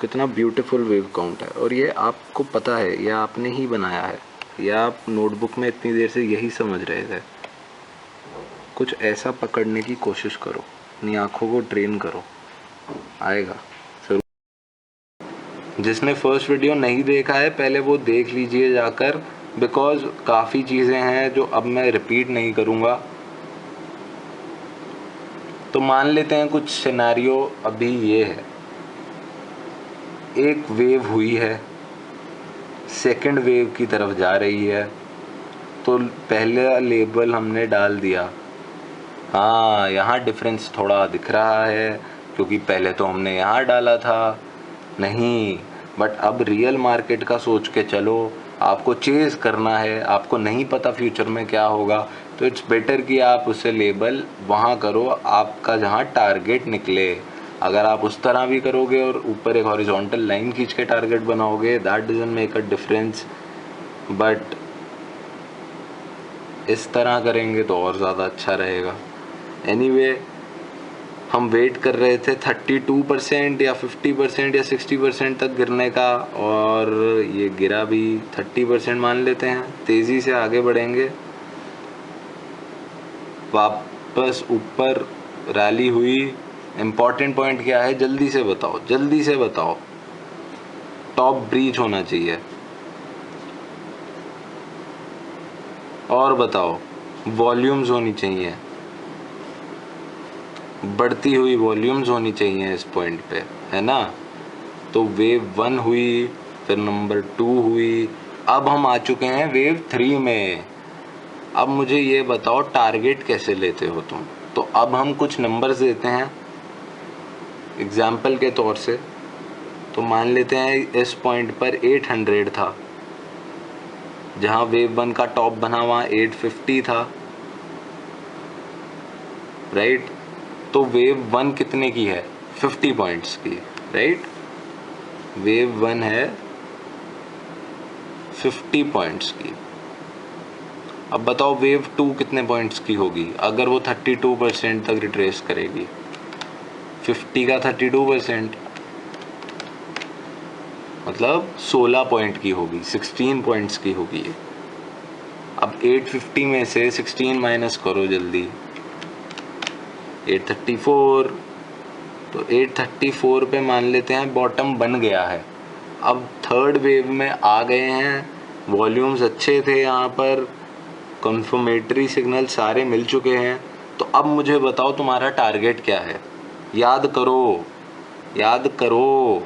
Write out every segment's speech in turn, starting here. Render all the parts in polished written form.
कितना beautiful wave count है। और ये आपको पता है, ये आपने ही बनाया है, या आप नोटबुक में इतनी देर से यही समझ रहे थे। कुछ ऐसा पकड़ने की कोशिश करो, अपनी आँखों को ट्रेन करो, आएगा जरूर। जिसने फर्स्ट वीडियो नहीं देखा है पहले वो देख लीजिए जाकर, बिकॉज काफ़ी चीज़ें हैं जो अब मैं रिपीट नहीं करूँगा। तो मान लेते हैं कुछ सिनेरियो अभी ये है, एक वेव हुई है, सेकंड वेव की तरफ जा रही है, तो पहले लेबल हमने डाल दिया। हाँ, यहाँ डिफरेंस थोड़ा दिख रहा है क्योंकि पहले तो हमने यहाँ डाला था नहीं, बट अब रियल मार्केट का सोच के चलो। आपको चेज़ करना है, आपको नहीं पता फ्यूचर में क्या होगा, तो इट्स बेटर कि आप उसे लेबल वहाँ करो आपका जहाँ टारगेट निकले। अगर आप उस तरह भी करोगे और ऊपर एक हॉरिजॉन्टल लाइन खींच के टारगेट बनाओगे, that doesn't make a difference, but इस तरह करेंगे तो और ज़्यादा अच्छा रहेगा। एनीवे, हम वेट कर रहे थे 32% या 50% या 60% तक गिरने का, और ये गिरा भी 30% मान लेते हैं। तेज़ी से आगे बढ़ेंगे, वापस ऊपर रैली हुई। इम्पॉर्टेंट पॉइंट क्या है, जल्दी से बताओ, जल्दी से बताओ। टॉप ब्रीच होना चाहिए, और बताओ वॉल्यूम्स होनी चाहिए, बढ़ती हुई वॉल्यूम्स होनी चाहिए इस पॉइंट पे, है ना। तो वेव 1 हुई, फिर नंबर 2 हुई, अब हम आ चुके हैं वेव 3 में। अब मुझे ये बताओ टारगेट कैसे लेते हो तुम। तो अब हम कुछ नंबर्स देते हैं एग्जाम्पल के तौर से। तो मान लेते हैं इस पॉइंट पर 800 था, जहाँ वेव 1 का टॉप बना वहाँ 850 था, राइट। तो वेव 1 कितने की है, 50 पॉइंट्स की, राइट। वेव 1 है 50 पॉइंट्स की। अब बताओ वेव 2 कितने पॉइंट्स की होगी अगर वो 32% तक रिट्रेस करेगी। 50 का 32% मतलब 16 पॉइंट की होगी, 16 पॉइंट्स की होगी। अब 850 में से 16 माइनस करो जल्दी, 834। तो 834 पे मान लेते हैं बॉटम बन गया है। अब थर्ड वेव में आ गए हैं, वॉल्यूम्स अच्छे थे, यहाँ पर कन्फर्मेटरी सिग्नल सारे मिल चुके हैं। तो अब मुझे बताओ तुम्हारा टारगेट क्या है, याद करो, याद करो।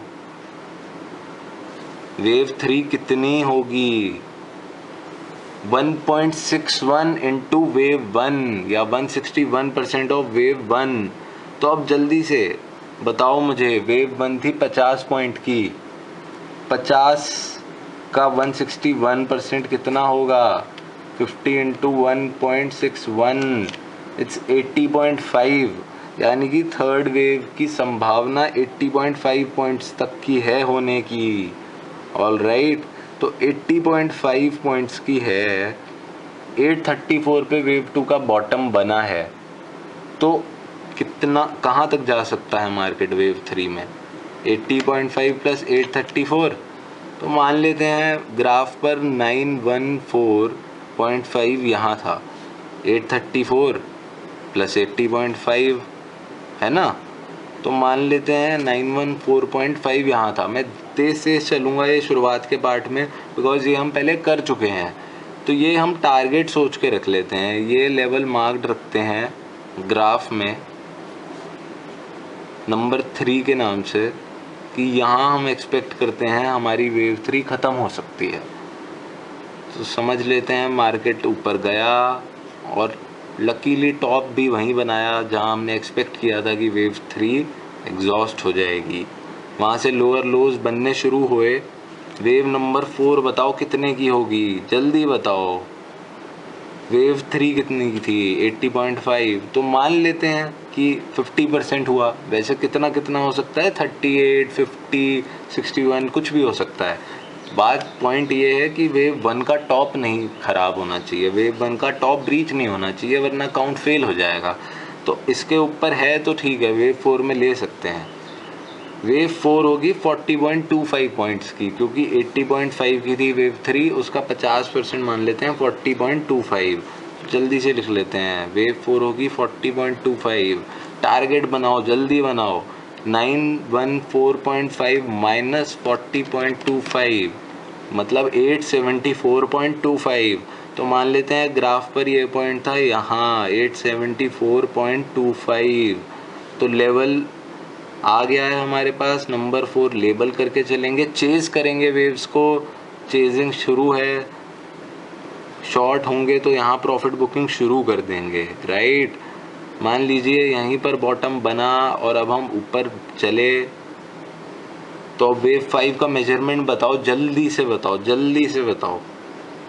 वेव 3 कितनी होगी, 1.61 इंटू वेव 1 या 161% ऑफ वेव 1। तो अब जल्दी से बताओ मुझे, वेव 1 थी 50 पॉइंट की, 50 का 161% कितना होगा, 50 इंटू 1.61, इट्स 80.5। यानी कि थर्ड वेव की संभावना 80.5 पॉइंट्स तक की है होने की। ऑल राइट, तो 80.5 पॉइंट्स की है, 834 पे वेव 2 का बॉटम बना है। तो कितना, कहाँ तक जा सकता है मार्केट वेव 3 में, 80.5 प्लस 834। तो मान लेते हैं ग्राफ पर 914.5 यहाँ था, 834 प्लस 80.5 है ना। तो मान लेते हैं 914.5 यहाँ था। मैं तेज से चलूँगा ये शुरुआत के पार्ट में, बिकॉज ये हम पहले कर चुके हैं। तो ये हम टारगेट सोच के रख लेते हैं, ये लेवल मार्क्ड रखते हैं ग्राफ में नंबर 3 के नाम से, कि यहाँ हम एक्सपेक्ट करते हैं हमारी वेव 3 ख़त्म हो सकती है। तो समझ लेते हैं मार्केट ऊपर गया और लकीली टॉप भी वहीं बनाया जहाँ हमने एक्सपेक्ट किया था कि वेव 3 एग्जॉस्ट हो जाएगी। वहाँ से लोअर लोज बनने शुरू हुए। वेव नंबर 4 बताओ कितने की होगी, जल्दी बताओ। वेव 3 कितने की थी, 80.5। तो मान लेते हैं कि 50% हुआ। वैसे कितना कितना हो सकता है, 38, 50, 61 कुछ भी हो सकता है। बात पॉइंट ये है कि वेव 1 का टॉप नहीं ख़राब होना चाहिए, वेव 1 का टॉप ब्रीच नहीं होना चाहिए, वरना काउंट फेल हो जाएगा। तो इसके ऊपर है तो ठीक है, वेव 4 में ले सकते हैं। वेव 4 होगी 40.25 पॉइंट्स की, क्योंकि 80.5 की थी वेव 3, उसका 50% मान लेते हैं 40.25। जल्दी से लिख लेते हैं, वेव 4 होगी 40.25। टारगेट बनाओ, जल्दी बनाओ। 914.5 माइनस 40.25 मतलब 874.25। तो मान लेते हैं ग्राफ पर ये पॉइंट था यहाँ 874.25। तो लेवल आ गया है हमारे पास। नंबर 4 लेबल करके चलेंगे, चेज करेंगे वेव्स को। चेजिंग शुरू है, शॉर्ट होंगे तो यहाँ प्रॉफिट बुकिंग शुरू कर देंगे, राइट। मान लीजिए यहीं पर बॉटम बना और अब हम ऊपर चले, तो वेव 5 का मेजरमेंट बताओ, जल्दी से बताओ, जल्दी से बताओ।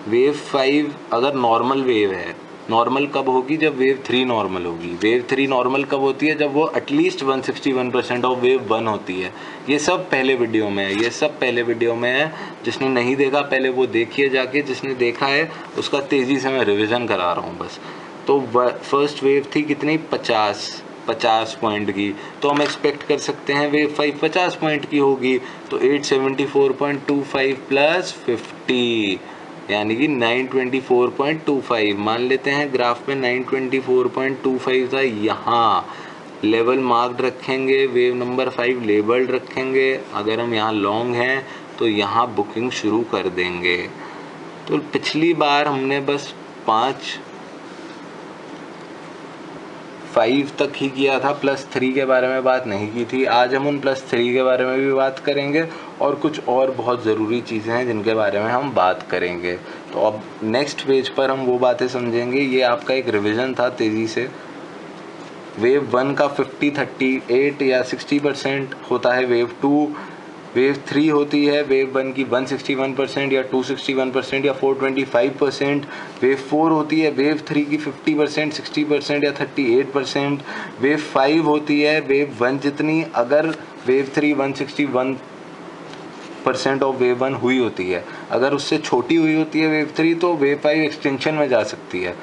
वेव 5 अगर नॉर्मल वेव है, नॉर्मल कब होगी? जब वेव 3 नॉर्मल होगी। वेव 3 नॉर्मल कब होती है? जब वो एटलीस्ट 161% ऑफ वेव 1 होती है। ये सब पहले वीडियो में है, ये सब पहले वीडियो में है। जिसने नहीं देखा पहले वो देखिए जाके, जिसने देखा है उसका तेज़ी से मैं रिविज़न करा रहा हूँ बस। तो फर्स्ट वेव थी कितनी? 50 पॉइंट की। तो हम एक्सपेक्ट कर सकते हैं वेव 5 50 पॉइंट की होगी। तो 874.25 प्लस 50 यानी कि 924.25 मान लेते हैं। ग्राफ पे 924.25 था, यहाँ लेवल मार्क्ड रखेंगे। वेव नंबर 5 लेबल्ड रखेंगे। अगर हम यहाँ लॉन्ग हैं तो यहाँ बुकिंग शुरू कर देंगे। तो पिछली बार हमने बस 5 तक ही किया था, +3 के बारे में बात नहीं की थी। आज हम उन +3 के बारे में भी बात करेंगे और कुछ और बहुत ज़रूरी चीज़ें हैं जिनके बारे में हम बात करेंगे। तो अब नेक्स्ट पेज पर हम वो बातें समझेंगे। ये आपका एक रिवीजन था तेज़ी से। वेव 1 का 50, 38 या 60% होता है। वेव 2, वेव 3 होती है वेव 1 की 161% या 261% या 425%। वेव 4 होती है वेव 3 की 50%, 60% या 38%। वेव 5 होती है वेव 1 जितनी, अगर वेव 3 161% ऑफ वेव 1 हुई होती है। अगर उससे छोटी हुई होती है वेव 3 तो वेव 5 एक्सटेंशन में जा सकती है।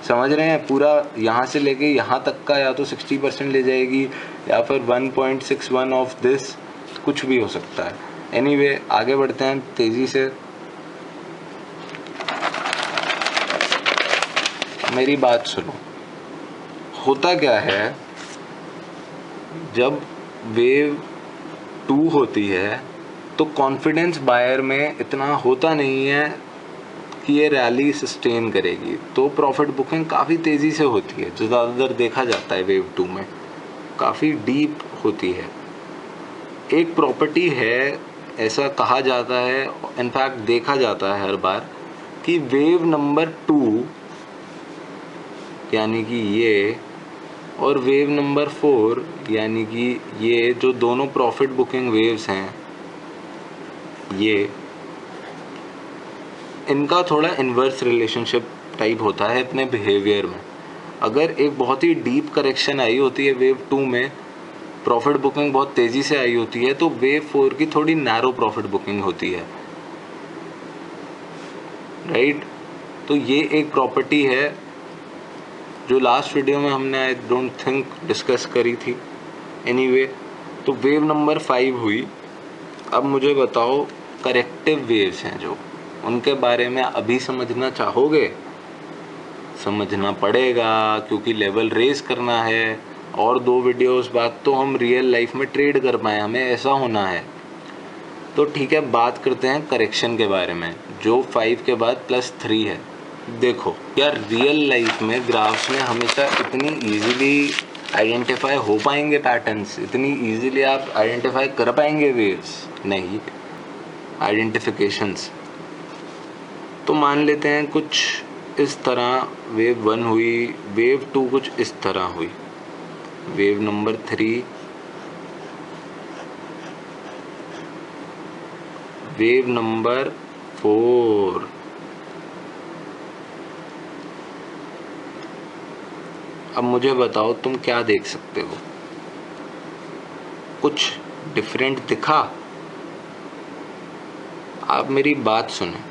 समझ रहे हैं? पूरा यहाँ से लेके यहाँ तक का या तो 60% ले जाएगी या फिर 1.61 ऑफ दिस, कुछ भी हो सकता है। एनीवे, आगे बढ़ते हैं तेज़ी से। मेरी बात सुनो। होता क्या है, जब वेव 2 होती है तो कॉन्फिडेंस बायर में इतना होता नहीं है कि ये रैली सस्टेन करेगी, तो प्रॉफिट बुकिंग काफ़ी तेज़ी से होती है। जो ज़्यादातर देखा जाता है वेव 2 में काफ़ी डीप होती है। एक प्रॉपर्टी है, ऐसा कहा जाता है, इनफैक्ट देखा जाता है हर बार, कि वेव नंबर 2 यानी कि ये और वेव नंबर 4 यानी कि ये जो दोनों प्रॉफिट बुकिंग वेव्स हैं, ये इनका थोड़ा इन्वर्स रिलेशनशिप टाइप होता है अपने बिहेवियर में। अगर एक बहुत ही डीप करेक्शन आई होती है वेव 2 में, प्रॉफिट बुकिंग बहुत तेज़ी से आई होती है, तो वेव 4 की थोड़ी नैरो प्रॉफिट बुकिंग होती है, राइट। तो ये एक प्रॉपर्टी है जो लास्ट वीडियो में हमने आई डोंट थिंक डिस्कस करी थी। एनीवे, तो वेव नंबर 5 हुई। अब मुझे बताओ, करेक्टिव वेव्स हैं जो, उनके बारे में अभी समझना चाहोगे? समझना पड़ेगा, क्योंकि लेवल रेस करना है। और 2 वीडियोस बाद तो हम रियल लाइफ में ट्रेड कर पाए, हमें ऐसा होना है। तो ठीक है, बात करते हैं करेक्शन के बारे में, जो 5 के बाद +3 है। देखो यार, रियल लाइफ में ग्राफ्स में हमेशा इतनी इजीली आइडेंटिफाई हो पाएंगे पैटर्न्स, इतनी इजीली आप आइडेंटिफाई कर पाएंगे वेव्स? नहीं, आइडेंटिफिकेशंस। तो मान लेते हैं कुछ इस तरह वेव 1 हुई, वेव 2 कुछ इस तरह हुई, वेव नंबर 3, वेव नंबर 4। अब मुझे बताओ तुम क्या देख सकते हो? कुछ डिफरेंट दिखा? आप मेरी बात सुने।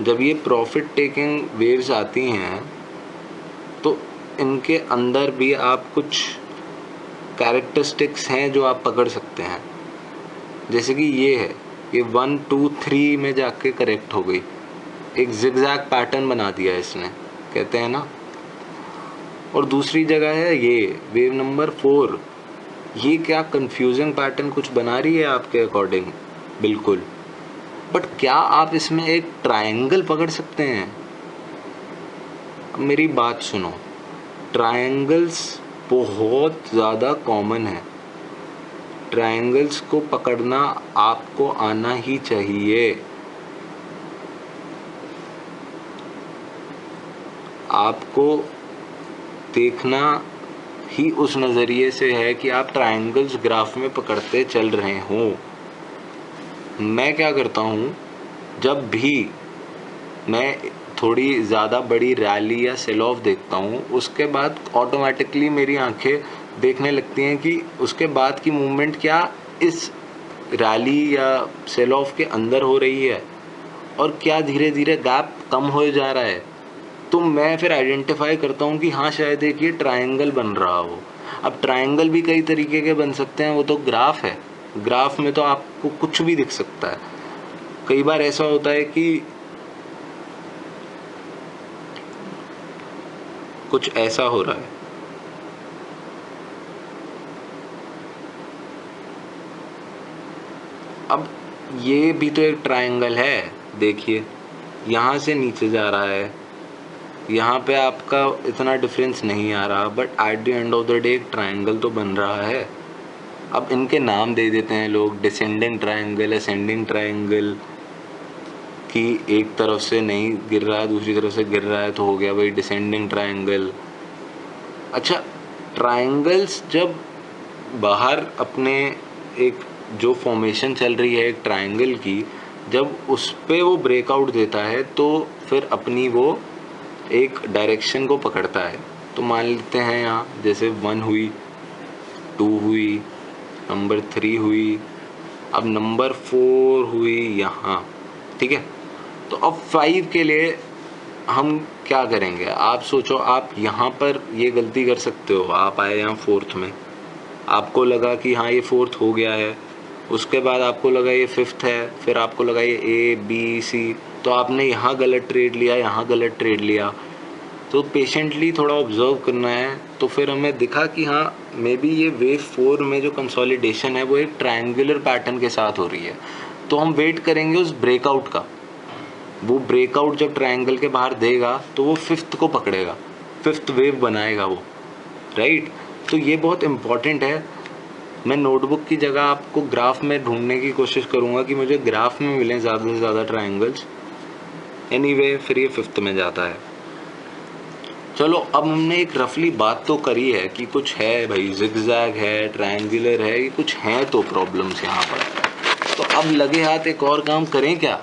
जब ये प्रॉफिट टेकिंग वेव्स आती हैं तो इनके अंदर भी आप कुछ कैरेक्टरिस्टिक्स हैं जो आप पकड़ सकते हैं, जैसे कि ये है, ये 1 2 3 में जाके करेक्ट हो गई, एक जिगजैग पैटर्न बना दिया इसने, कहते हैं ना। और दूसरी जगह है ये वेव नंबर 4, ये क्या कंफ्यूजिंग पैटर्न कुछ बना रही है आपके अकॉर्डिंग, बिल्कुल, बट क्या आप इसमें एक ट्रायंगल पकड़ सकते हैं? अब मेरी बात सुनो, ट्रायंगल्स बहुत ज़्यादा कॉमन है, ट्रायंगल्स को पकड़ना आपको आना ही चाहिए। आपको देखना ही उस नज़रिए से है कि आप ट्रायंगल्स ग्राफ में पकड़ते चल रहे हों। मैं क्या करता हूँ, जब भी मैं थोड़ी ज़्यादा बड़ी रैली या सेल ऑफ देखता हूँ, उसके बाद ऑटोमेटिकली मेरी आंखें देखने लगती हैं कि उसके बाद की मूवमेंट क्या इस रैली या सेल ऑफ के अंदर हो रही है और क्या धीरे धीरे गैप कम हो जा रहा है। तो मैं फिर आइडेंटिफाई करता हूँ कि हाँ शायद एक ये ट्रायंगल बन रहा हो। अब ट्रायंगल भी कई तरीके के बन सकते हैं, वो तो ग्राफ है, ग्राफ में तो आपको कुछ भी दिख सकता है। कई बार ऐसा होता है कि कुछ ऐसा हो रहा है, अब ये भी तो एक ट्रायंगल है, देखिए यहाँ से नीचे जा रहा है, यहाँ पे आपका इतना डिफरेंस नहीं आ रहा, but at the end of the day एक ट्रायंगल तो बन रहा है। अब इनके नाम दे देते हैं लोग, डिसेंडिंग ट्रायंगल, असेंडिंग ट्रायंगल, कि एक तरफ से नहीं गिर रहा है दूसरी तरफ से गिर रहा है तो हो गया भाई डिसेंडिंग ट्रायंगल। अच्छा, ट्रायंगल्स जब बाहर अपने एक जो फॉर्मेशन चल रही है एक ट्रायंगल की, जब उस पे वो ब्रेकआउट देता है तो फिर अपनी वो एक डायरेक्शन को पकड़ता है। तो मान लेते हैं यहाँ जैसे 1 हुई, 2 हुई, नंबर 3 हुई, अब नंबर 4 हुई यहाँ, ठीक है। तो अब 5 के लिए हम क्या करेंगे, आप सोचो, आप यहाँ पर ये गलती कर सकते हो, आप आए यहाँ 4th में, आपको लगा कि हाँ ये 4th हो गया है, उसके बाद आपको लगा ये 5th है, फिर आपको लगा ये A B C, तो आपने यहाँ गलत ट्रेड लिया, यहाँ गलत ट्रेड लिया। तो पेशेंटली थोड़ा ऑब्जर्व करना है। तो फिर हमें दिखा कि हाँ मे बी ये वेव 4 में जो कंसोलिडेशन है वो एक ट्रायंगुलर पैटर्न के साथ हो रही है। तो हम वेट करेंगे उस ब्रेकआउट का, वो ब्रेकआउट जब ट्रायंगल के बाहर देगा तो वो 5th को पकड़ेगा, 5th वेव बनाएगा वो, राइट। तो ये बहुत इम्पॉर्टेंट है। मैं नोटबुक की जगह आपको ग्राफ में ढूंढने की कोशिश करूँगा कि मुझे ग्राफ में मिलें ज़्यादा से ज़्यादा ट्रायंगल्स। एनीवे फिर ये 5th में जाता है। चलो अब हमने एक रफली बात तो करी है कि कुछ है भाई, जिगजैग है, ट्रायंगुलर है, ये कुछ हैं तो प्रॉब्लम्स यहाँ पर। तो अब लगे हाथ एक और काम करें क्या,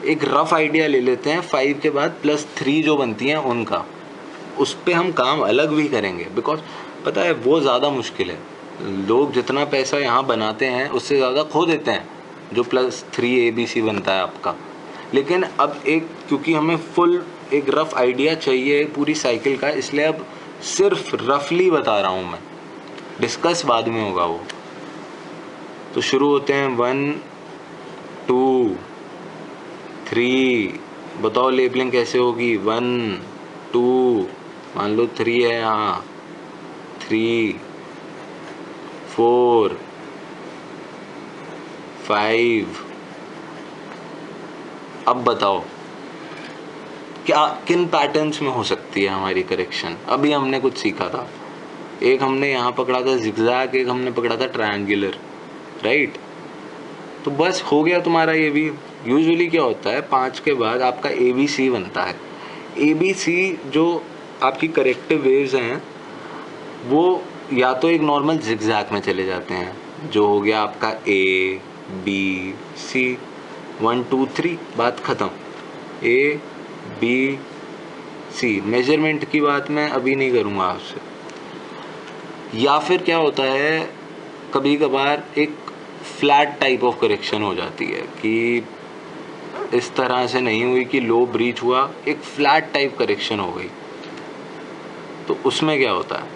एक रफ आइडिया ले लेते हैं 5 के बाद +3 जो बनती हैं उनका, उस पर हम काम अलग भी करेंगे। बिकॉज पता है वो ज़्यादा मुश्किल है, लोग जितना पैसा यहाँ बनाते हैं उससे ज़्यादा खो देते हैं जो +3 ABC बनता है आपका। लेकिन अब एक, क्योंकि हमें फुल एक रफ आइडिया चाहिए पूरी साइकिल का, इसलिए अब सिर्फ रफली बता रहा हूँ मैं, डिस्कस बाद में होगा वो। तो शुरू होते हैं 1 2 3, बताओ लेबलिंग कैसे होगी। 1 2, मान लो 3 है यहाँ, 3 4 5। अब बताओ क्या किन पैटर्न्स में हो सकती है हमारी करेक्शन। अभी हमने कुछ सीखा था, एक हमने यहाँ पकड़ा था जिगजैग, एक हमने पकड़ा था ट्रायंगुलर, राइट। तो बस हो गया तुम्हारा ये भी। यूजुअली क्या होता है 5 के बाद आपका ABC बनता है। ABC जो आपकी करेक्टिव वेव्स हैं वो या तो एक नॉर्मल जिगजैग में चले जाते हैं, जो हो गया आपका A B C, 1 2 3, बात ख़त्म। A B C, मेजरमेंट की बात मैं अभी नहीं करूँगा आपसे। या फिर क्या होता है कभी कभार एक फ्लैट टाइप ऑफ करेक्शन हो जाती है कि इस तरह से नहीं हुई कि लो ब्रीच हुआ, एक फ्लैट टाइप करेक्शन हो गई। तो उसमें क्या होता है,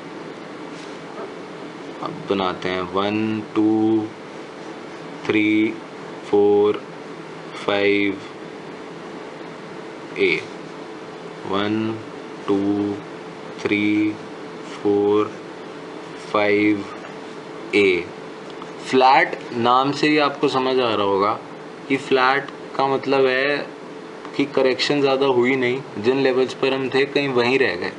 अब बनाते हैं 1 2 3 4 5 A 1 2 3 4 5 A। फ्लैट नाम से ही आपको समझ आ रहा होगा कि फ्लैट का मतलब है कि करेक्शन ज़्यादा हुई नहीं, जिन लेवल्स पर हम थे कहीं वहीं रह गए।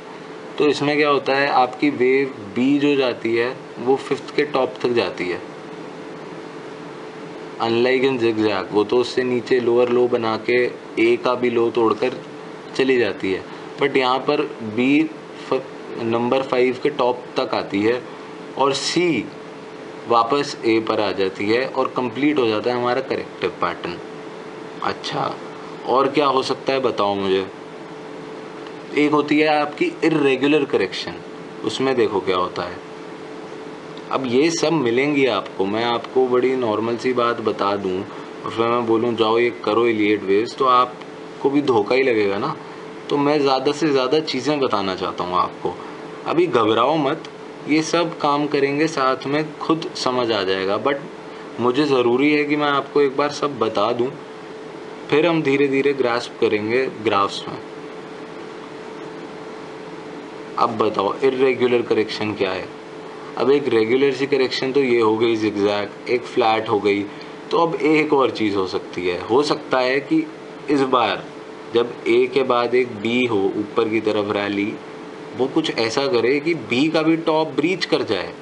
तो इसमें क्या होता है, आपकी वेव बी जो जाती है वो फिफ्थ के टॉप तक जाती है, अनलाइक इन जिगजैग वो तो उससे नीचे लोअर लो बना के ए का भी लो तोड़कर चली जाती है, बट यहाँ पर बी नंबर 5 के टॉप तक आती है और सी वापस ए पर आ जाती है और कंप्लीट हो जाता है हमारा करेक्टिव पैटर्न। अच्छा, और क्या हो सकता है बताओ मुझे। एक होती है आपकी इर्रेगुलर करेक्शन, उसमें देखो क्या होता है। अब ये सब मिलेंगी आपको, मैं आपको बड़ी नॉर्मल सी बात बता दूं और फिर मैं बोलूं जाओ ये करो इलियट वेव्स, तो आपको भी धोखा ही लगेगा ना। तो मैं ज़्यादा से ज़्यादा चीज़ें बताना चाहता हूँ आपको। अभी घबराओ मत, ये सब काम करेंगे साथ में, खुद समझ आ जाएगा। बट मुझे ज़रूरी है कि मैं आपको एक बार सब बता दूं, फिर हम धीरे धीरे ग्रास्प करेंगे ग्राफ्स में। अब बताओ इर्रेगुलर करेक्शन क्या है। अब एक रेगुलर सी करेक्शन तो ये हो गई जिगजैग, एक फ्लैट हो गई। तो अब एक और चीज़ हो सकती है, हो सकता है कि इस बार जब ए के बाद एक बी हो ऊपर की तरफ रैली, वो कुछ ऐसा करे कि बी का भी टॉप ब्रीच कर जाए।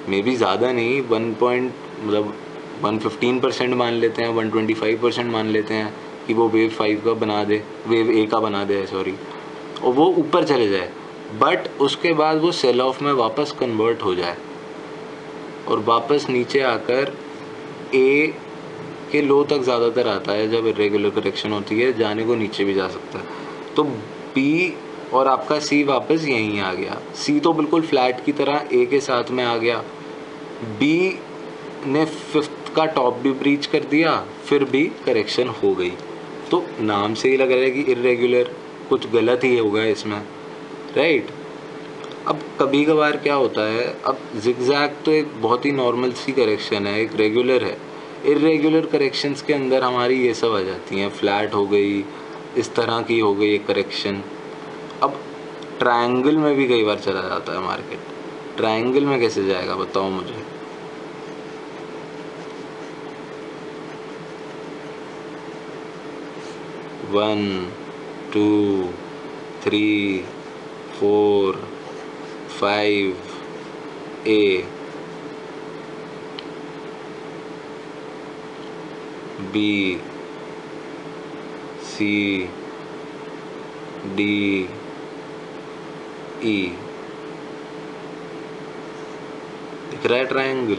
मे बी ज़्यादा नहीं, 115% मान लेते हैं, 125% मान लेते हैं कि वो वेव 5 का बना दे, वेव ए का बना दे सॉरी, और वो ऊपर चले जाए, बट उसके बाद वो सेल ऑफ में वापस कन्वर्ट हो जाए और वापस नीचे आकर ए के लो तक ज़्यादातर आता है। जब इरेगुलर करेक्शन होती है जाने को नीचे भी जा सकता है। तो बी और आपका सी वापस यहीं आ गया। सी तो बिल्कुल फ्लैट की तरह ए के साथ में आ गया, बी ने फिफ्थ का टॉप भी ब्रीच कर दिया, फिर भी करेक्शन हो गई। तो नाम से ही लग रहा है कि इरेगुलर, कुछ गलत ही होगा इसमें, राइट। अब कभी कभार क्या होता है, अब जिगजैग तो एक बहुत ही नॉर्मल सी करेक्शन है, एक रेगुलर है। इरेगुलर करेक्शंस के अंदर हमारी ये सब आ जाती हैं, फ्लैट हो गई, इस तरह की हो गई एक करेक्शन। अब ट्रायंगल में भी कई बार चला जाता है मार्केट, ट्रायंगल में कैसे जाएगा बताओ मुझे। One 2 3 4 5 A B C D E। दिख रहा है ट्रायंगल।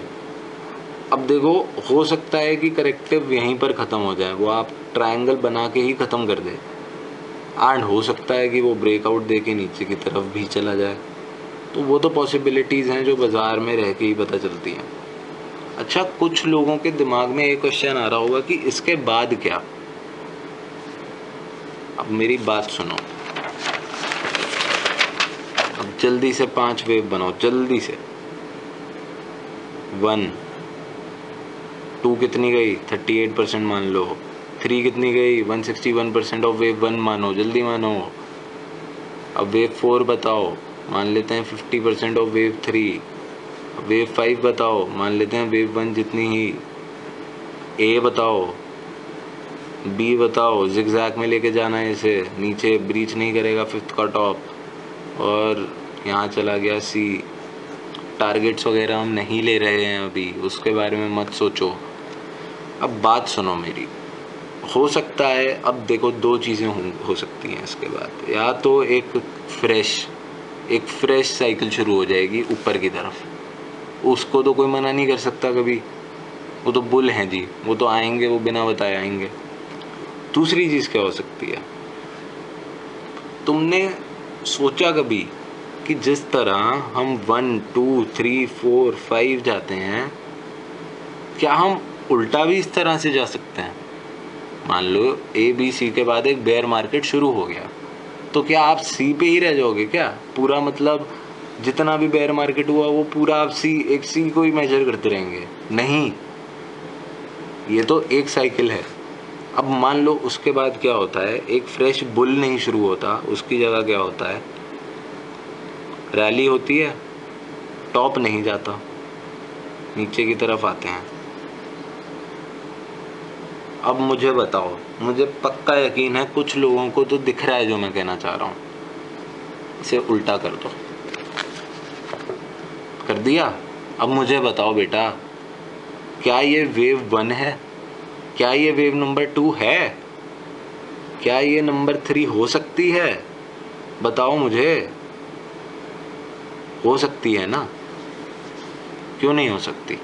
अब देखो, हो सकता है कि करेक्टिव यहीं पर ख़त्म हो जाए, वो आप ट्रायंगल बना के ही ख़त्म कर दे, एंड हो सकता है कि वो ब्रेकआउट दे के नीचे की तरफ भी चला जाए। तो वो तो पॉसिबिलिटीज़ हैं जो बाज़ार में रह के ही पता चलती हैं। अच्छा, कुछ लोगों के दिमाग में एक क्वेश्चन आ रहा होगा कि इसके बाद क्या। अब मेरी बात सुनो, अब जल्दी से 5 वेव बनाओ, जल्दी से। 1 2 कितनी गई, 38% मान लो। 3 कितनी गई, 161% ऑफ वेव 1 मानो, जल्दी मानो। अब वेव 4 बताओ, मान लेते हैं 50% ऑफ वेव 3। वेव 5 बताओ, मान लेते हैं वेव 1 जितनी ही। ए बताओ, बी बताओ, जिगजैग में लेके जाना है इसे, नीचे ब्रीच नहीं करेगा फिफ्थ का टॉप, और यहाँ चला गया सी। टारगेट्स वगैरह हम नहीं ले रहे हैं अभी, उसके बारे में मत सोचो। अब बात सुनो मेरी, हो सकता है, अब देखो 2 चीज़ें हो सकती हैं इसके बाद। या तो एक फ्रेश साइकिल शुरू हो जाएगी ऊपर की तरफ, उसको तो कोई मना नहीं कर सकता कभी, वो तो बुल हैं जी, वो तो आएंगे, वो बिना बताए आएंगे। दूसरी चीज़ क्या हो सकती है, तुमने सोचा कभी कि जिस तरह हम 1 2 3 4 5 जाते हैं, क्या हम उल्टा भी इस तरह से जा सकते हैं। मान लो ए बी सी के बाद एक बेयर मार्केट शुरू हो गया, तो क्या आप सी पे ही रह जाओगे क्या पूरा, मतलब जितना भी बेयर मार्केट हुआ वो पूरा आप एक सी को ही मेजर करते रहेंगे? नहीं, ये तो एक साइकिल है। अब मान लो उसके बाद क्या होता है, एक फ्रेश बुल नहीं शुरू होता, उसकी जगह क्या होता है, रैली होती है, टॉप नहीं जाता, नीचे की तरफ आते हैं। अब मुझे बताओ, मुझे पक्का यकीन है कुछ लोगों को तो दिख रहा है जो मैं कहना चाह रहा हूँ, इसे उल्टा कर दो। कर दिया? अब मुझे बताओ बेटा, क्या ये वेव 1 है? क्या ये वेव नंबर 2 है? क्या ये नंबर 3 हो सकती है? बताओ मुझे। हो सकती है ना? क्यों नहीं हो सकती?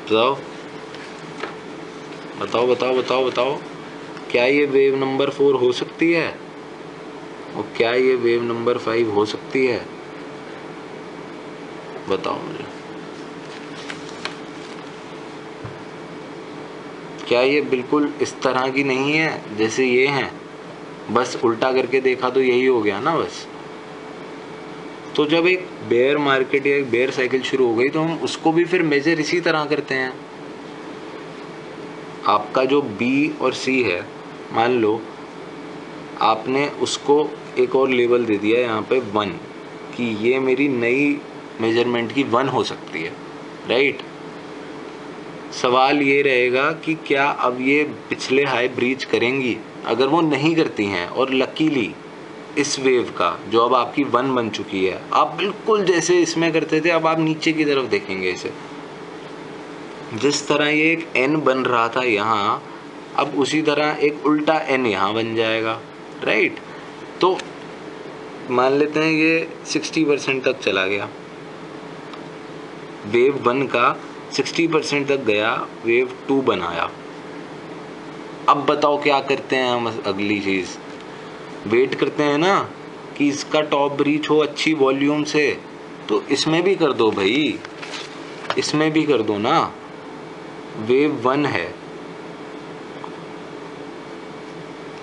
बताओ बताओ बताओ बताओ बताओ। क्या ये वेव नंबर 4 हो सकती है? और क्या ये वेव नंबर 5 हो सकती है? बताओ मुझे। क्या ये बिल्कुल इस तरह की नहीं है जैसे ये हैं? बस उल्टा करके देखा तो यही हो गया ना बस। तो जब एक बेयर मार्केट या एक बेयर साइकिल शुरू हो गई तो हम उसको भी फिर मेजर इसी तरह करते हैं। आपका जो बी और सी है, मान लो आपने उसको एक और लेबल दे दिया यहाँ पे 1, कि ये मेरी नई मेजरमेंट की 1 हो सकती है, राइट। सवाल ये रहेगा कि क्या अब ये पिछले हाई ब्रीच करेंगी? अगर वो नहीं करती हैं और लकीली इस वेव का जो अब आपकी 1 बन चुकी है, आप बिल्कुल जैसे इसमें करते थे, अब आप नीचे की तरफ देखेंगे इसे, जिस तरह ये एक n बन रहा था यहाँ, अब उसी तरह एक उल्टा n यहाँ बन जाएगा, राइट। तो मान लेते हैं ये 60% तक चला गया, वेव 1 का 60% तक गया, वेव 2 बनाया। अब बताओ क्या करते हैं हम? अगली चीज़ वेट करते हैं ना कि इसका टॉप ब्रीच हो अच्छी वॉल्यूम से, तो इसमें भी कर दो भाई, इसमें भी कर दो ना। वेव 1 है,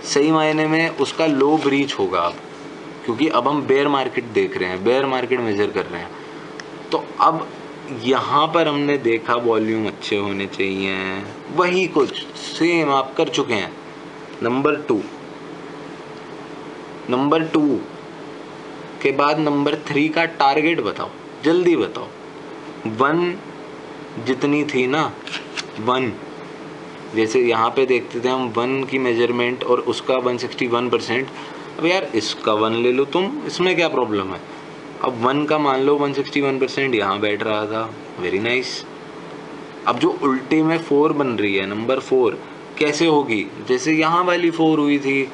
सही मायने में उसका लो ब्रीच होगा अब, क्योंकि अब हम बेयर मार्केट देख रहे हैं, बेयर मार्केट मेजर कर रहे हैं। तो अब यहाँ पर हमने देखा वॉल्यूम अच्छे होने चाहिए, वही कुछ सेम आप कर चुके हैं। नंबर 2 के बाद नंबर 3 का टारगेट बताओ, जल्दी बताओ। 1 जितनी थी ना, 1 जैसे यहाँ पे देखते थे हम 1 की मेजरमेंट और उसका 161%। अब यार इसका 1 ले लो तुम, इसमें क्या प्रॉब्लम है? अब 1 का मान लो 161% यहाँ बैठ रहा था, वेरी नाइस। अब जो उल्टे में 4 बन रही है, नंबर 4 कैसे होगी? जैसे यहाँ वाली 4 हुई थी,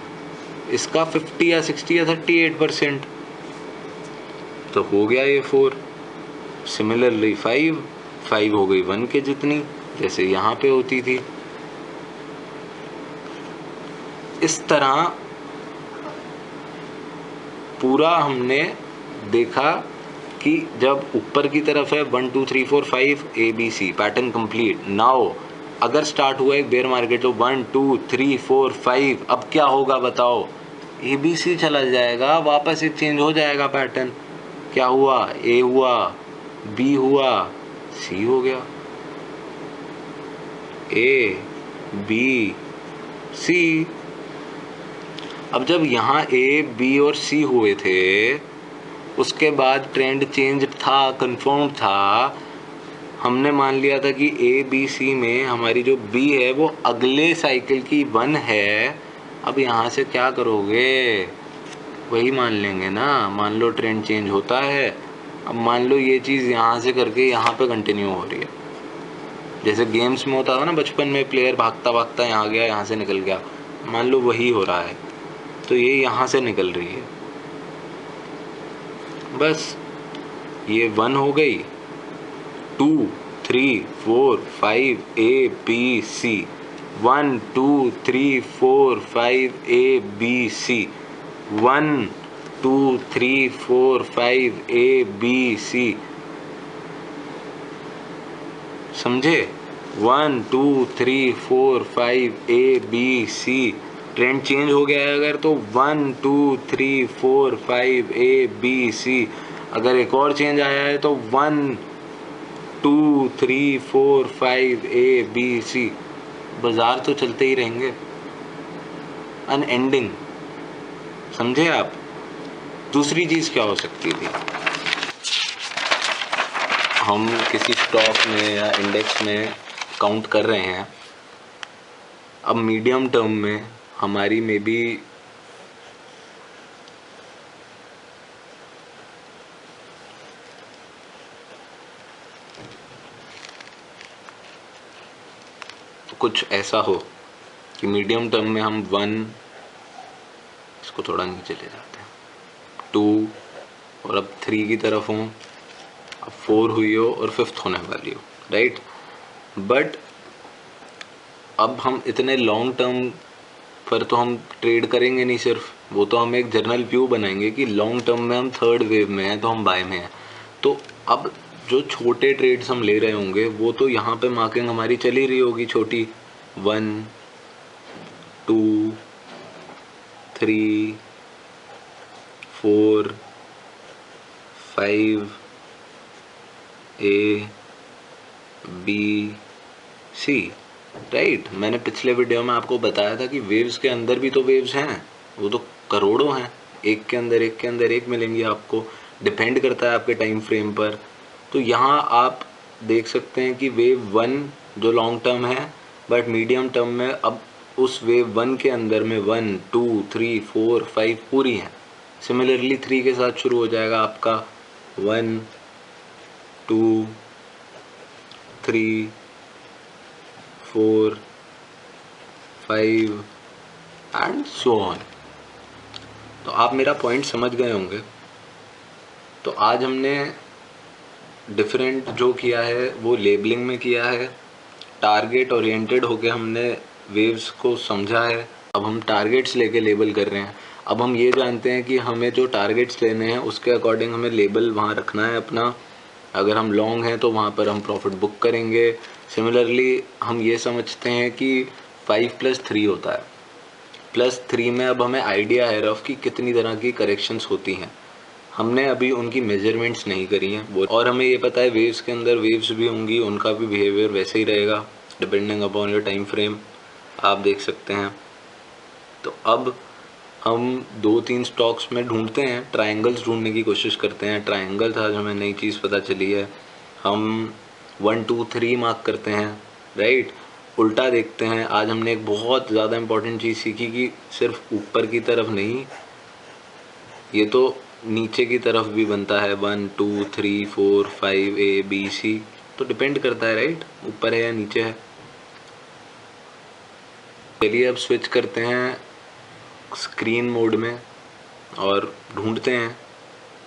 इसका 50 या 60 या 38%, तो हो गया ये 4। सिमिलरली 5 हो गई 1 के जितनी, जैसे यहाँ पे होती थी। इस तरह पूरा हमने देखा कि जब ऊपर की तरफ है 1 2 3 4 5 ABC पैटर्न कंप्लीट। नाउ अगर स्टार्ट हुआ एक बेयर मार्केट तो 1 2 3 4 5, अब क्या होगा बताओ? ABC चला जाएगा, वापस एक चेंज हो जाएगा पैटर्न। क्या हुआ? A हुआ, B हुआ, C हो गया। A B C। अब जब यहाँ A B और C हुए थे, उसके बाद ट्रेंड चेंज था, कंफर्म था, हमने मान लिया था कि A B C में हमारी जो B है वो अगले साइकिल की 1 है। अब यहाँ से क्या करोगे? वही मान लेंगे ना। मान लो ट्रेंड चेंज होता है, अब मान लो ये चीज़ यहाँ से करके यहाँ पे कंटिन्यू हो रही है। जैसे गेम्स में होता था ना बचपन में, प्लेयर भागता भागता यहाँ गया, यहाँ से निकल गया, मान लो वही हो रहा है। तो ये यहाँ से निकल रही है, बस ये 1 हो गई, 2 3 4 5 A B C, 1 2 3 4 5 A B C, 1 2 3 4 5 A B C, समझे? 1 2 3 4 5 A B C, trend change हो गया है अगर, तो 1 2 3 4 5 A B C। अगर एक और चेंज आया है तो 1 2 3 4 5 A B C। बाजार तो चलते ही रहेंगे अनएंडिंग, समझे आप। दूसरी चीज़ क्या हो सकती थी, हम किसी स्टॉक में या इंडेक्स में काउंट कर रहे हैं, अब मीडियम टर्म में हमारी में भी कुछ ऐसा हो कि मीडियम टर्म में हम 1, इसको थोड़ा नीचे ले जाते हैं, 2 और अब 3 की तरफ हों, अब 4 हुई हो और 5th होने वाली हो, राइट। बट अब हम इतने लॉन्ग टर्म पर तो हम ट्रेड करेंगे नहीं सिर्फ, वो तो हम एक जर्नल व्यू बनाएंगे कि लॉन्ग टर्म में हम 3rd वेव में हैं तो हम बाय में हैं। तो अब जो छोटे ट्रेड्स हम ले रहे होंगे वो तो यहाँ पे मार्किंग हमारी चल ही रही होगी छोटी, 1 2 3 4 5 A B C, राइट। मैंने पिछले वीडियो में आपको बताया था कि वेव्स के अंदर भी तो वेव्स हैं, वो तो करोड़ों हैं, एक के अंदर एक मिलेंगी आपको, डिपेंड करता है आपके टाइम फ्रेम पर। तो यहाँ आप देख सकते हैं कि वेव 1 जो लॉन्ग टर्म है, बट मीडियम टर्म में अब उस वेव 1 के अंदर में 1 2 3 4 5 पूरी हैं। सिमिलरली 3 के साथ शुरू हो जाएगा आपका 1 2 3 4 5 एंड सो ऑन। तो आप मेरा पॉइंट समझ गए होंगे। तो आज हमने डिफरेंट जो किया है वो लेबलिंग में किया है, टारगेट ओरिएंटेड होके हमने वेव्स को समझा है। अब हम टारगेट्स लेके लेबल कर रहे हैं। अब हम ये जानते हैं कि हमें जो टारगेट्स लेने हैं उसके अकॉर्डिंग हमें लेबल वहाँ रखना है अपना। अगर हम लॉन्ग हैं तो वहाँ पर हम प्रॉफिट बुक करेंगे। सिमिलरली हम ये समझते हैं कि 5+3 होता है, +3 में अब हमें आइडिया है रफ कि कितनी तरह की करेक्शंस होती हैं। हमने अभी उनकी मेजरमेंट्स नहीं करी हैं वो, और हमें ये पता है वेव्स के अंदर वेव्स भी होंगी, उनका भी बिहेवियर वैसे ही रहेगा depending upon your time frame, आप देख सकते हैं। तो अब हम 2-3 स्टॉक्स में ढूंढते हैं, ट्रायंगल्स ढूंढने की कोशिश करते हैं। ट्रायंगल्स आज हमें नई चीज़ पता चली है। हम 1 2 3 मार्क करते हैं, राइट। उल्टा देखते हैं। आज हमने एक बहुत ज़्यादा इंपॉर्टेंट चीज़ सीखी कि सिर्फ ऊपर की तरफ नहीं, ये तो नीचे की तरफ भी बनता है, 1 2 3 4 5 A B C। तो डिपेंड करता है, राइट, ऊपर है या नीचे है। चलिए अब स्विच करते हैं स्क्रीन मोड में और ढूंढते हैं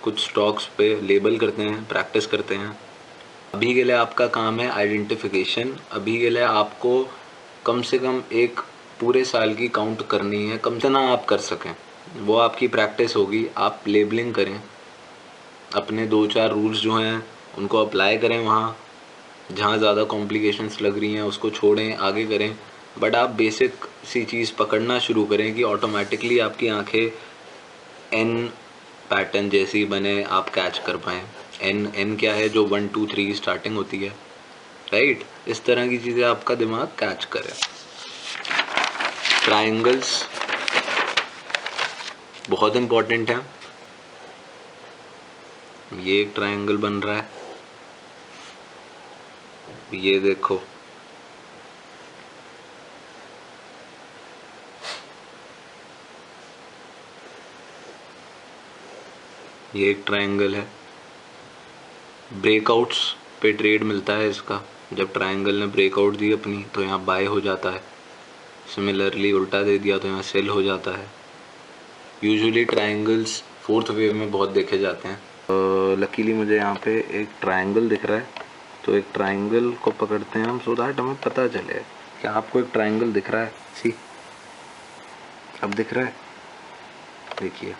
कुछ स्टॉक्स पे, लेबल करते हैं, प्रैक्टिस करते हैं। अभी के लिए आपका काम है आइडेंटिफिकेशन। अभी के लिए आपको कम से कम एक पूरे साल की काउंट करनी है, कम से ना आप कर सकें, वो आपकी प्रैक्टिस होगी। आप लेबलिंग करें, अपने 2-4 रूल्स जो हैं उनको अप्लाई करें, वहाँ जहाँ ज़्यादा कॉम्प्लिकेशंस लग रही हैं उसको छोड़ें, आगे करें। बट आप बेसिक सी चीज़ पकड़ना शुरू करें कि ऑटोमेटिकली आपकी आंखें एन पैटर्न जैसी बने, आप कैच कर पाएँ। एन क्या है, जो 1 2 3 की स्टार्टिंग होती है, राइट। इस तरह की चीज़ें आपका दिमाग कैच करे। ट्रायंगल्स बहुत इम्पोर्टेंट हैं। ये एक ट्रायंगल बन रहा है, ये देखो, ये एक ट्रायंगल है। ब्रेकआउट्स पे ट्रेड मिलता है इसका। जब ट्रायंगल ने ब्रेकआउट दी अपनी तो यहाँ बाय हो जाता है, सिमिलरली उल्टा दे दिया तो यहाँ सेल हो जाता है। यूजुअली ट्रायंगल्स 4th वेव में बहुत देखे जाते हैं। लकीली मुझे यहाँ पे एक ट्रायंगल दिख रहा है, तो एक ट्रायंगल को पकड़ते हैं हम, सो दैट हमें पता चले। क्या आपको एक ट्रायंगल दिख रहा है? सी, अब दिख रहा है, देखिए।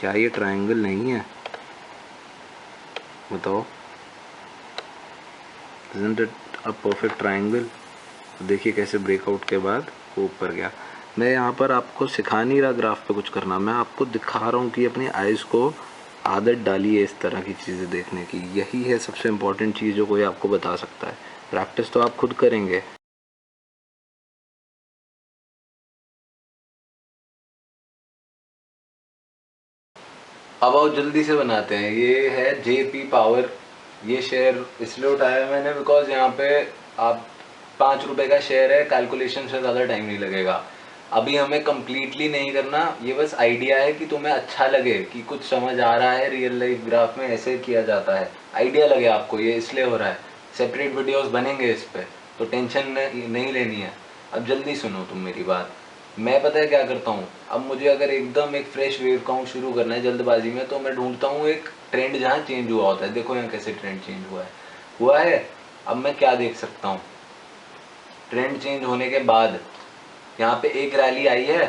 क्या ये ट्रायंगल नहीं है? बताओ, isn't it a perfect triangle? देखिए कैसे ब्रेकआउट के बाद वो ऊपर गया। मैं यहाँ पर आपको सिखा नहीं रहा ग्राफ पे कुछ करना, मैं आपको दिखा रहा हूँ कि अपनी आइज़ को आदत डालिए इस तरह की चीज़ें देखने की। यही है सबसे इम्पोर्टेंट चीज़ जो कोई आपको बता सकता है। प्रैक्टिस तो आप खुद करेंगे। अब आओ जल्दी से बनाते हैं। ये है JP पावर। ये शेयर इसलिए उठाया मैंने बिकॉज यहाँ पे आप 5 रुपए का शेयर है, कैलकुलेशन से ज़्यादा टाइम नहीं लगेगा। अभी हमें कंप्लीटली नहीं करना, ये बस आइडिया है कि तुम्हें अच्छा लगे कि कुछ समझ आ रहा है, रियल लाइफ ग्राफ में ऐसे किया जाता है, आइडिया लगे आपको, ये इसलिए हो रहा है। सेपरेट वीडियोस बनेंगे इस पर, तो टेंशन नहीं लेनी है। अब जल्दी सुनो तुम मेरी बात। मैं पता है क्या करता हूँ, अब मुझे अगर एकदम एक फ्रेश वेव काउंट शुरू करना है जल्दबाजी में, तो मैं ढूंढता हूँ एक ट्रेंड जहाँ चेंज हुआ होता है। देखो यहाँ कैसे ट्रेंड चेंज हुआ है। अब मैं क्या देख सकता हूँ, ट्रेंड चेंज होने के बाद यहाँ पे एक रैली आई है,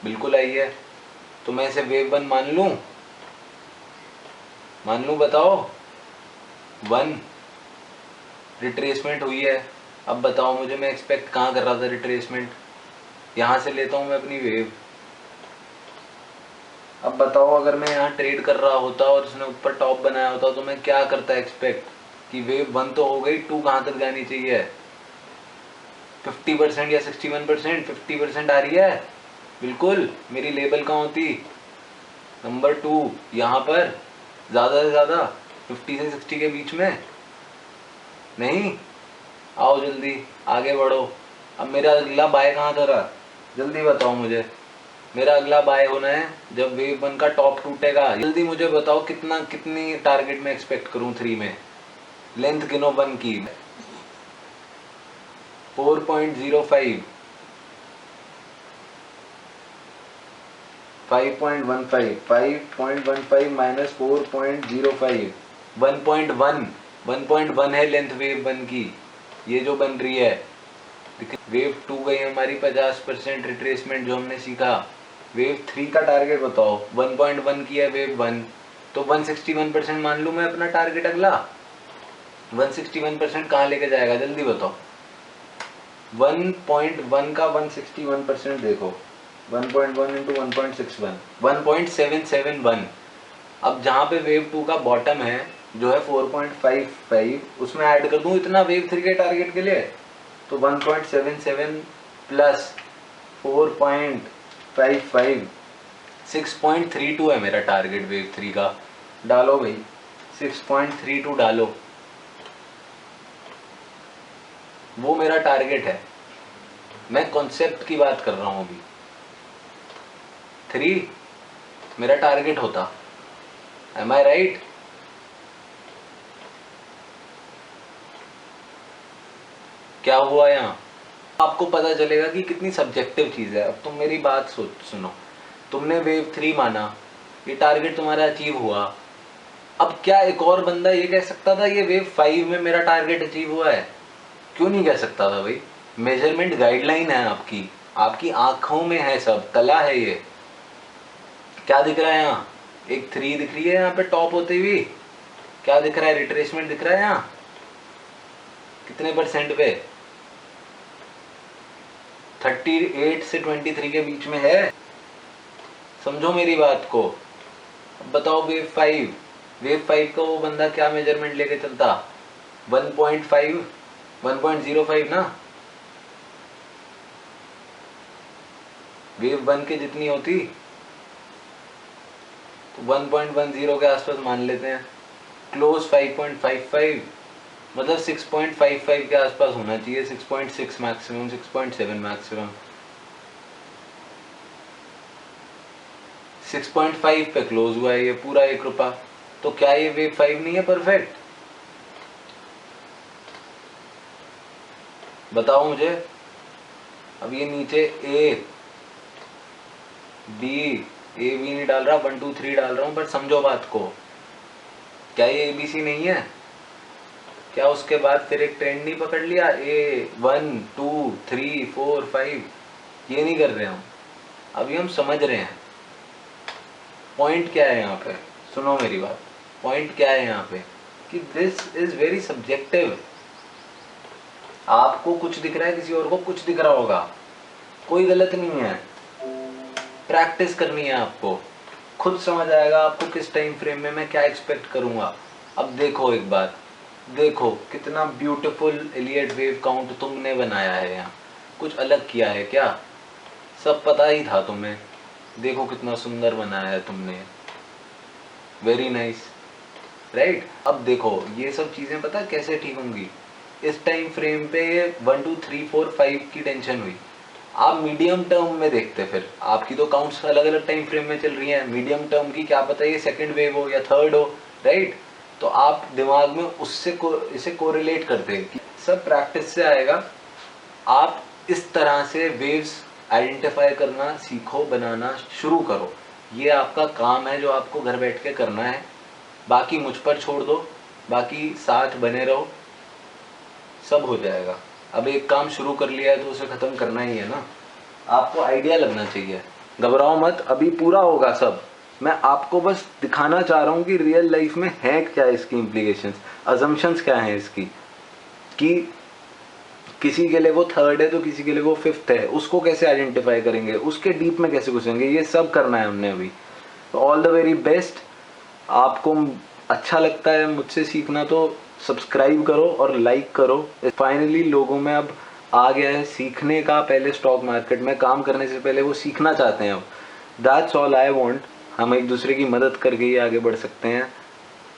बिल्कुल आई है, तो मैं इसे वेव 1 मान लूँ बताओ। 1 रिट्रेसमेंट हुई है। अब बताओ मुझे, मैं एक्सपेक्ट कहाँ कर रहा था रिट्रेसमेंट, यहाँ से लेता हूँ मैं अपनी वेव। अब बताओ अगर मैं यहाँ ट्रेड कर रहा होता और उसने ऊपर टॉप बनाया होता तो मैं क्या करता एक्सपेक्ट कि वेव 1 तो हो गई, 2 कहाँ तक जानी चाहिए, 50% या 61%, 50% आ रही है, बिल्कुल मेरी लेवल कहाँ होती, नंबर 2 यहाँ पर, ज़्यादा से ज़्यादा 50 से 60 के बीच में। नहीं, आओ जल्दी आगे बढ़ो। अब मेरा अगला बाय कहाँ था रहा, जल्दी बताओ मुझे। मेरा अगला बाय होना है जब वेव 1 का टॉप टूटेगा। जल्दी मुझे बताओ कितनी टारगेट में एक्सपेक्ट करूं 3 में, लेंथ गिनो 1 की। 4.05, 5.15, 5.15 माइनस 4.05, 1.1, 1.1 है लेंथ वेव 1 की, ये जो बन रही है। वेव 2 गई हमारी 50% रिट्रेसमेंट जो हमने सीखा। वेव 3 का टारगेट बताओ, 1.1 की है वेव 1, तो 161% मान लूँ मैं अपना टारगेट अगला। 161% कहाँ लेके जाएगा जल्दी बताओ। 1.1 का 161% देखो, 1.1 इंटू 1.61, 1.771। अब जहाँ पे वेव 2 का बॉटम है जो है 4.55, उसमें ऐड कर दूँ इतना वेव 3 के टारगेट के लिए, तो 1.77 प्लस 4.55, 6.32 है मेरा टारगेट वेव 3 का। डालो भाई 6.32 डालो, वो मेरा टारगेट है। मैं कॉन्सेप्ट की बात कर रहा हूं अभी। 3 मेरा टारगेट होता, एम आई राइट? क्या हुआ यहाँ, आपको पता चलेगा कि कितनी सब्जेक्टिव चीज है। अब तुम मेरी बात सुनो, तुमने वेव 3 माना, ये टारगेट तुम्हारा अचीव हुआ। अब क्या एक और बंदा ये कह सकता था ये वेव 5 में मेरा टारगेट अचीव हुआ है? क्यों नहीं कह सकता था भाई? मेजरमेंट गाइडलाइन है आपकी, आपकी आंखों में है, सब कला है ये। क्या दिख रहा है यहाँ, एक 3 दिख रही है यहाँ पे टॉप होती हुई, क्या दिख रहा है, रिट्रेसमेंट दिख रहा है यहाँ कितने परसेंट पे, 38 से 23 के बीच में है। समझो मेरी बात को। अब बताओ वेव 5 का वो बंदा क्या मेजरमेंट लेके चलता, 1.5, 1.05 ना, वेव 1 के जितनी होती, तो 1.10 के आसपास मान लेते हैं, क्लोज 5.55, मतलब 6.55 के आसपास होना चाहिए, 6.6 मैक्सिमम, 6.7 मैक्सिमम, 6.5 पे क्लोज हुआ है ये पूरा 1 रुपया। तो क्या ये वेव 5 नहीं है परफेक्ट? बताओ मुझे। अब ये नीचे ए बी नहीं डाल रहा, 1 2 3 डाल रहा हूं, पर समझो बात को। क्या ये ABC नहीं है? क्या उसके बाद फिर एक ट्रेंड नहीं पकड़ लिया, A1 2 3 4 5? ये नहीं कर रहे हम, अभी हम समझ रहे हैं पॉइंट क्या है यहाँ पे। सुनो मेरी बात, पॉइंट क्या है यहाँ पे कि दिस इज वेरी सब्जेक्टिव। आपको कुछ दिख रहा है, किसी और को कुछ दिख रहा होगा। कोई गलत नहीं है, प्रैक्टिस करनी है आपको, खुद समझ आएगा आपको किस टाइम फ्रेम में मैं क्या एक्सपेक्ट करूंगा। अब देखो एक बात, देखो कितना ब्यूटीफुल इलियट वेव काउंट तुमने बनाया है, यहाँ कुछ अलग किया है क्या? सब पता ही था तुम्हें, देखो कितना सुंदर बनाया है तुमने, वेरी नाइस, राइट। अब देखो ये सब चीज़ें पता कैसे ठीक होंगी, इस टाइम फ्रेम पे 1 2 3 4 5 की टेंशन हुई, आप मीडियम टर्म में देखते, फिर आपकी तो काउंट्स अलग अलग टाइम फ्रेम में चल रही हैं, मीडियम टर्म की क्या पता ये सेकंड वेव हो या थर्ड हो, राइट। तो आप दिमाग में उससे इसे कोरिलेट करते हैं, सब प्रैक्टिस से आएगा। आप इस तरह से वेव्स आइडेंटिफाई करना सीखो, बनाना शुरू करो, ये आपका काम है जो आपको घर बैठ के करना है, बाकी मुझ पर छोड़ दो, बाकी साथ बने रहो, सब हो जाएगा। अब एक काम शुरू कर लिया है तो उसे ख़त्म करना ही है ना, आपको आइडिया लगना चाहिए, घबराओ मत, अभी पूरा होगा सब। मैं आपको बस दिखाना चाह रहा हूँ कि रियल लाइफ में है क्या इसकी इम्प्लीकेशंस, अजम्पशंस क्या हैं इसकी, कि किसी के लिए वो थर्ड है तो किसी के लिए वो फिफ्थ है, उसको कैसे आइडेंटिफाई करेंगे, उसके डीप में कैसे घुसेंगे, ये सब करना है हमने अभी। तो ऑल द वेरी बेस्ट। आपको अच्छा लगता है मुझसे सीखना तो सब्सक्राइब करो और लाइक करो। फाइनली लोगों में अब आ गया है सीखने का, पहले स्टॉक मार्केट में काम करने से पहले वो सीखना चाहते हैं अब। That's all I want. हम एक दूसरे की मदद करके ही आगे बढ़ सकते हैं,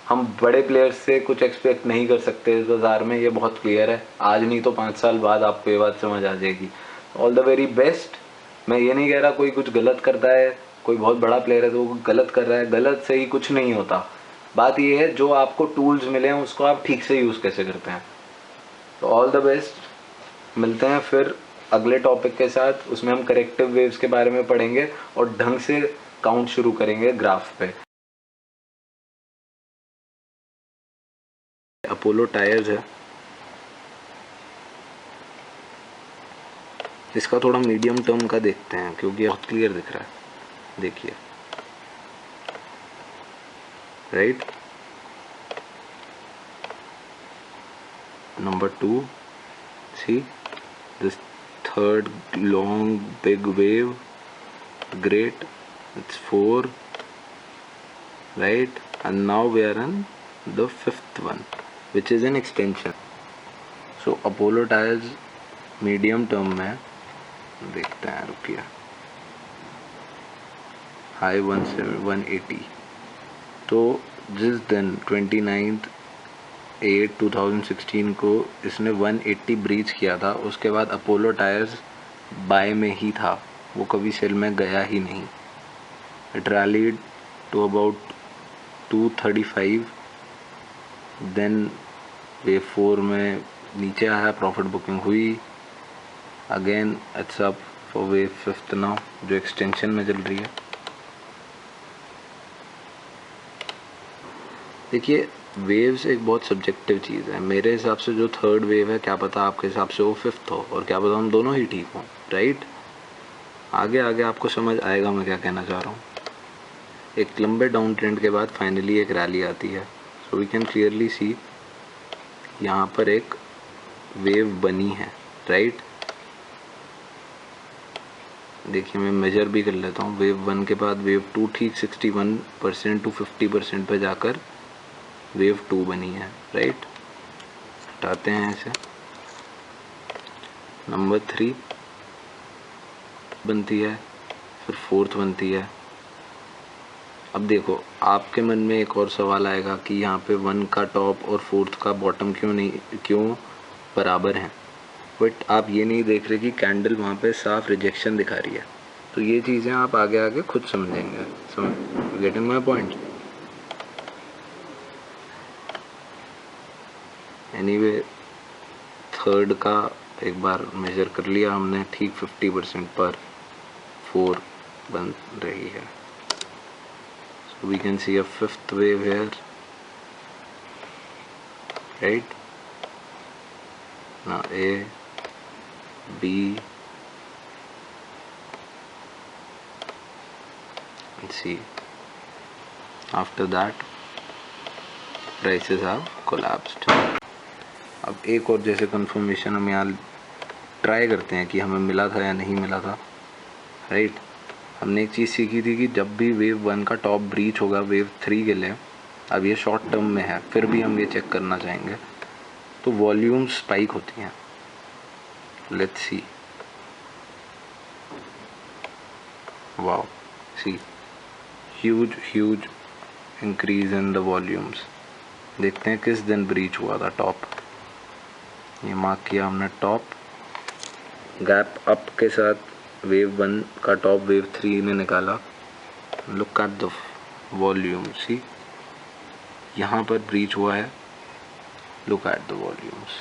हम बड़े प्लेयर्स से कुछ एक्सपेक्ट नहीं कर सकते इस बाज़ार में, ये बहुत क्लियर है। आज नहीं तो 5 साल बाद आपको ये बात समझ आ जाएगी। All the very best. मैं ये नहीं कह रहा कोई कुछ गलत करता है, कोई बहुत बड़ा प्लेयर है तो वो गलत कर रहा है, गलत से ही कुछ नहीं होता। बात ये है जो आपको टूल्स मिले हैं उसको आप ठीक से यूज़ कैसे करते हैं। तो ऑल द बेस्ट, मिलते हैं फिर अगले टॉपिक के साथ, उसमें हम करेक्टिव वेव्स के बारे में पढ़ेंगे और ढंग से काउंट शुरू करेंगे ग्राफ पे। अपोलो टायर्स है, इसका थोड़ा मीडियम टर्म का देखते हैं क्योंकि बहुत क्लियर दिख रहा है, देखिए, right. Number 2, see this third long big wave, great, it's 4, right, and now we are in the 5th one which is an extension. So Apollo tires medium term में देखते हैं, रुकिए, हाई 180, तो जिस दिन 29/8/2016 को इसने 180 ब्रीच किया था, उसके बाद अपोलो टायर्स बाय में ही था, वो कभी सेल में गया ही नहीं। It rallied to about 235, then wave 4 में नीचे आया, प्रॉफिट बुकिंग हुई, again it's up for wave 5th now जो एक्सटेंशन में चल रही है। देखिए वेव्स एक बहुत सब्जेक्टिव चीज़ है, मेरे हिसाब से जो थर्ड वेव है क्या पता आपके हिसाब से वो 5th हो, और क्या पता हम दोनों ही ठीक हों, राइट। आगे आगे आपको समझ आएगा मैं क्या कहना चाह रहा हूँ। एक लंबे डाउन ट्रेंड के बाद फाइनली एक रैली आती है, so we can clearly see यहाँ पर एक वेव बनी है, राइट। देखिए मैं मेजर भी कर लेता हूँ, वेव 1 के बाद वेव 2 ठीक 61% टू 50% पे जाकर वेव 2 बनी है, राइट। हटाते हैं इसे। नंबर 3 बनती है, फिर 4th बनती है। अब देखो आपके मन में एक और सवाल आएगा कि यहाँ पे 1 का टॉप और 4th का बॉटम क्यों बराबर हैं, बट आप ये नहीं देख रहे कि कैंडल वहाँ पे साफ रिजेक्शन दिखा रही है। तो ये चीज़ें आप आगे आगे खुद समझेंगे, getting my point. Anyway third का एक बार मेजर कर लिया हमने, ठीक 50% पर 4 बन रही है। So we can see a 5th wave here, right. now A, B and C. After that prices have collapsed. अब एक और जैसे कंफर्मेशन हम यहाँ ट्राई करते हैं कि हमें मिला था या नहीं मिला था, राइट। हमने एक चीज़ सीखी थी कि जब भी वेव 1 का टॉप ब्रीच होगा वेव 3 के लिए, अब ये शॉर्ट टर्म में है, फिर भी हम ये चेक करना चाहेंगे, तो वॉल्यूम स्पाइक होती हैं। Let's see, wow, C huge increase in the volumes. देखते हैं किस दिन ब्रीच हुआ था टॉप। ये मार्क किया हमने टॉप, गैप अप के साथ वेव 1 का टॉप वेव 3 ने निकाला। Look at the volume, see यहाँ पर ब्रीच हुआ है, look at the volumes,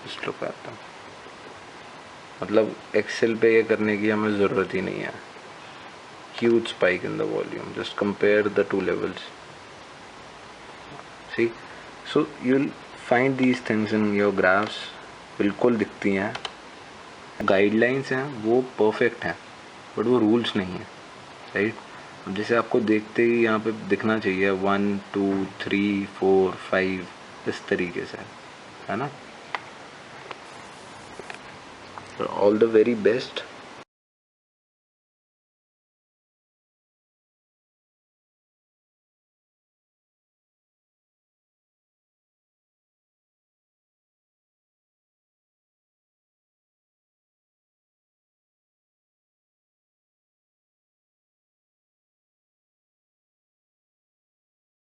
just look at them. मतलब एक्सेल पे ये करने की हमें ज़रूरत ही नहीं है। Huge spike in the volume, just compare the two levels, see. So you will find these things in your graphs, बिल्कुल दिखती हैं। गाइडलाइंस हैं वो परफेक्ट हैं, बट वो रूल्स नहीं है, राइट। अब जैसे आपको देखते ही यहाँ पे दिखना चाहिए 1 2 3 4 5 इस तरीके से, है ना। All the very best.